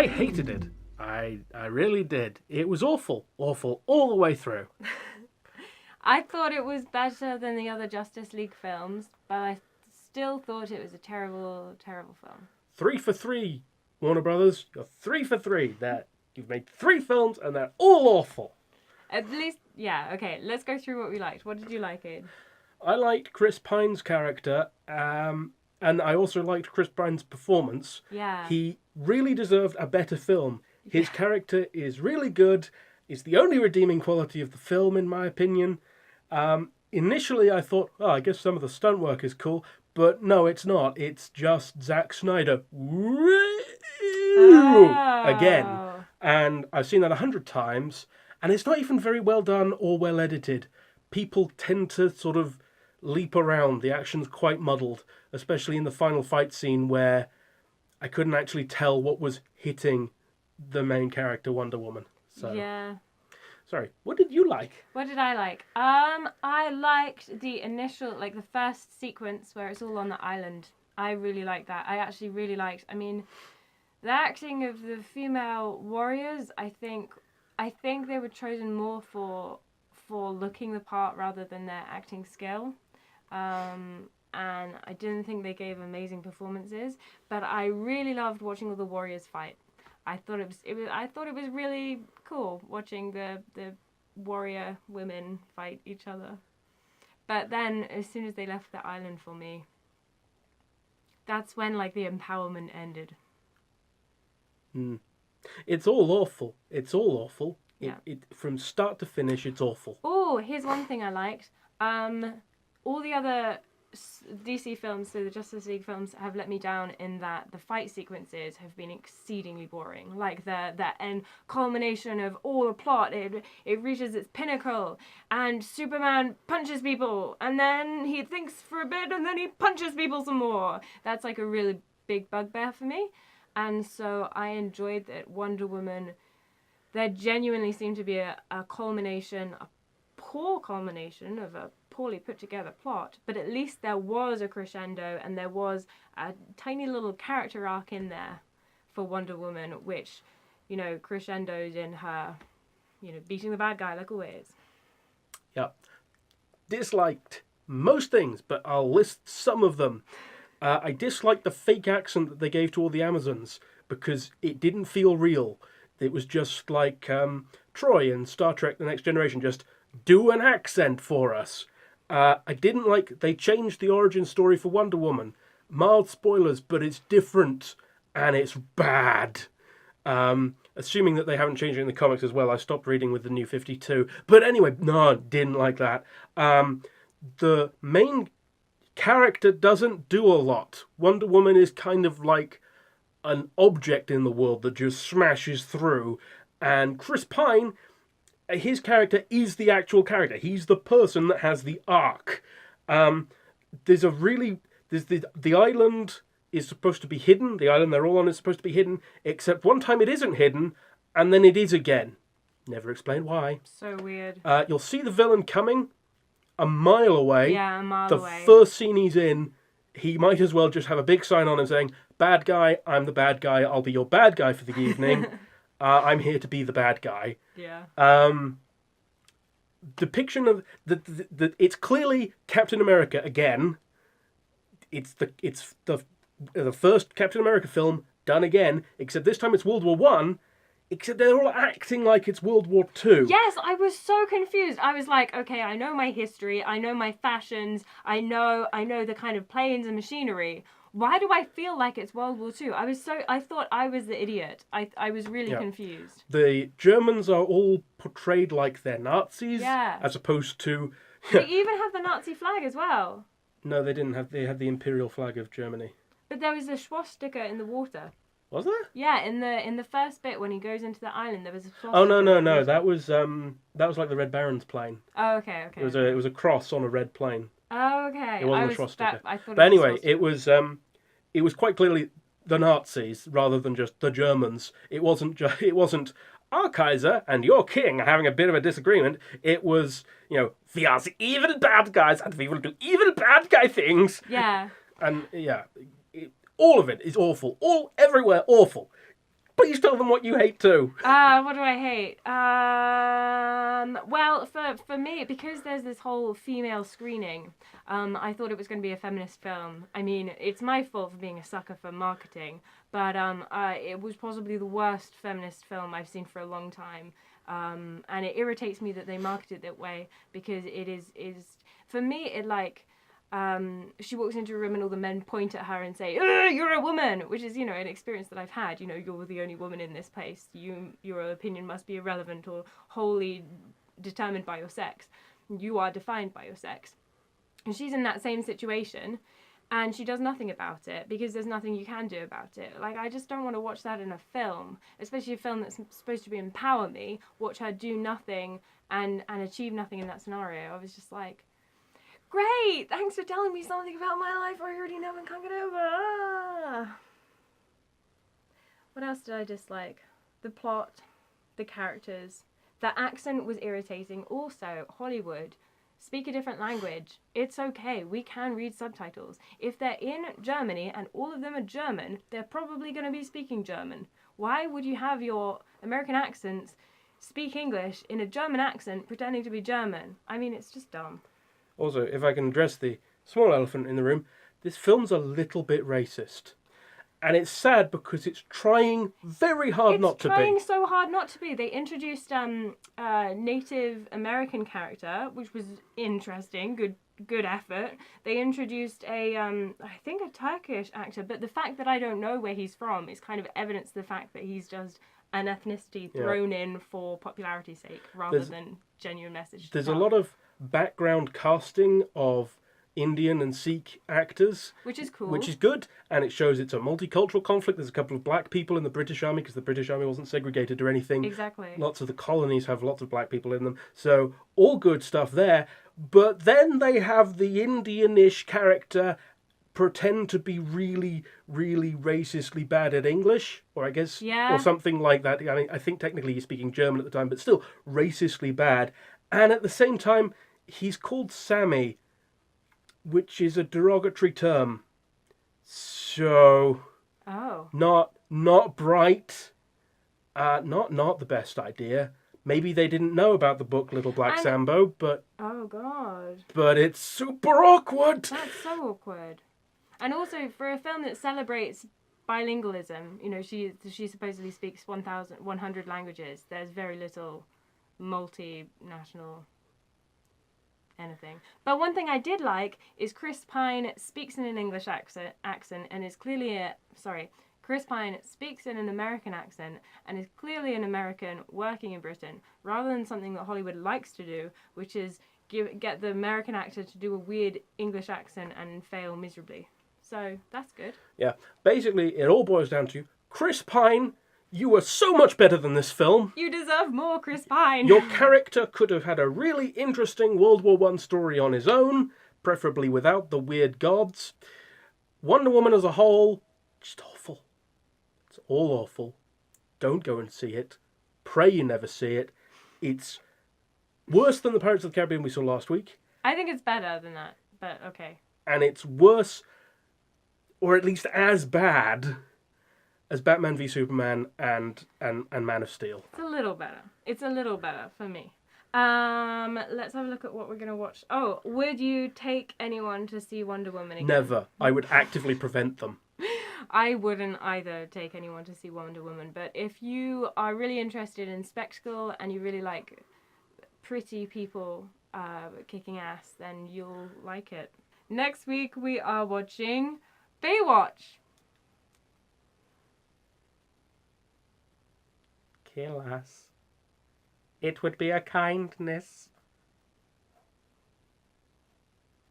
I hated it. I really did. It was awful. Awful all the way through. I thought it was better than the other Justice League films, but I still thought it was a terrible, terrible film. 3 for 3, Warner Brothers. You're 3 for 3. You've made 3 films and they're all awful. At least, yeah, okay, let's go through what we liked. What did you like, Aid? I liked Chris Pine's character, and I also liked Chris Pine's performance. Yeah. He really deserved a better film. His character is really good. It's the only redeeming quality of the film, in my opinion. Initially, I thought, oh, I guess some of the stunt work is cool, but no, it's not. It's just Zack Snyder again. And I've seen that 100 times, and it's not even very well done or well edited. People tend to sort of leap around. The action's quite muddled, especially in the final fight scene where I couldn't actually tell what was hitting the main character, Wonder Woman. So, yeah. Sorry, what did you like? What did I like? I liked the initial, like the first sequence where it's all on the island. I really liked that. I actually really liked, I mean, the acting of the female warriors, I think they were chosen more for looking the part rather than their acting skill. And I didn't think they gave amazing performances, but I really loved watching all the warriors fight. I thought it was really cool watching the warrior women fight each other. But then as soon as they left the island for me, that's when like the empowerment ended. It's all awful. It's all awful. Yeah. It from start to finish, it's awful. Oh, here's one thing I liked. All the other DC films, so the Justice League films, have let me down in that the fight sequences have been exceedingly boring. Like the end culmination of all the plot, it reaches its pinnacle, and Superman punches people, and then he thinks for a bit, and then he punches people some more. That's like a really big bugbear for me, and so I enjoyed that Wonder Woman. There genuinely seemed to be a culmination, a poor culmination of a poorly put together plot, but at least there was a crescendo and there was a tiny little character arc in there for Wonder Woman, which, you know, crescendoed in her, you know, beating the bad guy like always. Yeah. Disliked most things, but I'll list some of them. I disliked the fake accent that they gave to all the Amazons because it didn't feel real. It was just like Troy in Star Trek The Next Generation, just do an accent for us. I didn't like, they changed the origin story for Wonder Woman. Mild spoilers, but it's different, and it's bad. Assuming that they haven't changed it in the comics as well, I stopped reading with the New 52. But anyway, no, didn't like that. The main character doesn't do a lot. Wonder Woman is kind of like an object in the world that just smashes through. And Chris Pine, his character is the actual character. He's the person that has the arc. The island is supposed to be hidden. The island they're all on is supposed to be hidden, except one time it isn't hidden, and then it is again. Never explained why. So weird. You'll see the villain coming a mile away. Yeah, a mile away. The first scene he's in, he might as well just have a big sign on him saying, "Bad guy, I'm the bad guy. I'll be your bad guy for the evening. I'm here to be the bad guy." Yeah. Depiction of the it's clearly Captain America again. It's the first Captain America film done again, except this time it's World War One. Except they're all acting like it's World War Two. Yes, I was so confused. I was like, okay, I know my history, I know my fashions, I know the kind of planes and machinery. Why do I feel like it's World War II? I thought I was the idiot. I was really confused. The Germans are all portrayed like they're Nazis, Yeah. as opposed to... They even have the Nazi flag as well. No, they didn't have. They had the imperial flag of Germany. But there was a swastika in the water. Was there? Yeah, in the first bit when he goes into the island, there was a swastika. Oh no! That was like the Red Baron's plane. Oh, okay. It was a cross on a red plane. Oh, okay. It wasn't a swastika. I thought. But anyway, it was quite clearly the Nazis rather than just the Germans. It wasn't our Kaiser and your king are having a bit of a disagreement. It was, we are the evil bad guys and we will do evil bad guy things. Yeah. And yeah, all of it is awful. All everywhere awful. Please tell them what you hate too. What do I hate? Well, for me, because there's this whole female screening, I thought it was going to be a feminist film. I mean, it's my fault for being a sucker for marketing, but it was possibly the worst feminist film I've seen for a long time. And it irritates me that they market it that way, because it is for me, it like, she walks into a room and all the men point at her and say, "You're a woman," which is, an experience that I've had. You're the only woman in this place. Your opinion must be irrelevant or wholly determined by your sex. You are defined by your sex. And she's in that same situation, and she does nothing about it because there's nothing you can do about it. Like, I just don't want to watch that in a film, especially a film that's supposed to empower me. Watch her do nothing and achieve nothing in that scenario. I was just like, great, thanks for telling me something about my life I already know and can't get over. What else did I dislike? The plot, the characters. The accent was irritating. Also, Hollywood, speak a different language. It's okay, we can read subtitles. If they're in Germany and all of them are German, they're probably going to be speaking German. Why would you have your American accents speak English in a German accent pretending to be German? I mean, it's just dumb. Also, if I can address the small elephant in the room, this film's a little bit racist. And it's sad because it's trying very hard not to be. It's trying so hard not to be. They introduced a Native American character, which was interesting, good effort. They introduced I think a Turkish actor, but the fact that I don't know where he's from is kind of evidence to the fact that he's just an ethnicity thrown in for popularity's sake rather than genuine message. There's a lot of background casting of Indian and Sikh actors, which is cool, which is good, and it shows it's a multicultural conflict. There's a couple of black people in the British Army because the British Army wasn't segregated or anything. Exactly. Lots of the colonies have lots of black people in them, so all good stuff there. But then they have the Indian-ish character pretend to be really, really racistly bad at English, or I guess, or something like that. I mean, I think technically he's speaking German at the time, but still racistly bad. And at the same time, he's called Sammy, which is a derogatory term. So, not bright, not the best idea. Maybe they didn't know about the book Little Black Sambo, but oh god, but it's super awkward. That's so awkward. And also for a film that celebrates bilingualism, she supposedly speaks 1,100 languages. There's very little multinational anything. But one thing I did like is Chris Pine speaks in an English accent and is clearly Chris Pine speaks in an American accent and is clearly an American working in Britain, rather than something that Hollywood likes to do, which is get the American actor to do a weird English accent and fail miserably. So that's good. Yeah, basically it all boils down to Chris Pine. You were so much better than this film. You deserve more, Chris Pine. Your character could have had a really interesting World War I story on his own, preferably without the weird gods. Wonder Woman as a whole, just awful. It's all awful. Don't go and see it. Pray you never see it. It's worse than the Pirates of the Caribbean we saw last week. I think it's better than that, but okay. And it's worse, or at least as bad, as Batman v Superman and Man of Steel. It's a little better. It's a little better for me. Let's have a look at what we're going to watch. Oh, would you take anyone to see Wonder Woman again? Never. I would actively prevent them. I wouldn't either take anyone to see Wonder Woman, but if you are really interested in spectacle and you really like pretty people kicking ass, then you'll like it. Next week we are watching Baywatch. Kill us. It would be a kindness.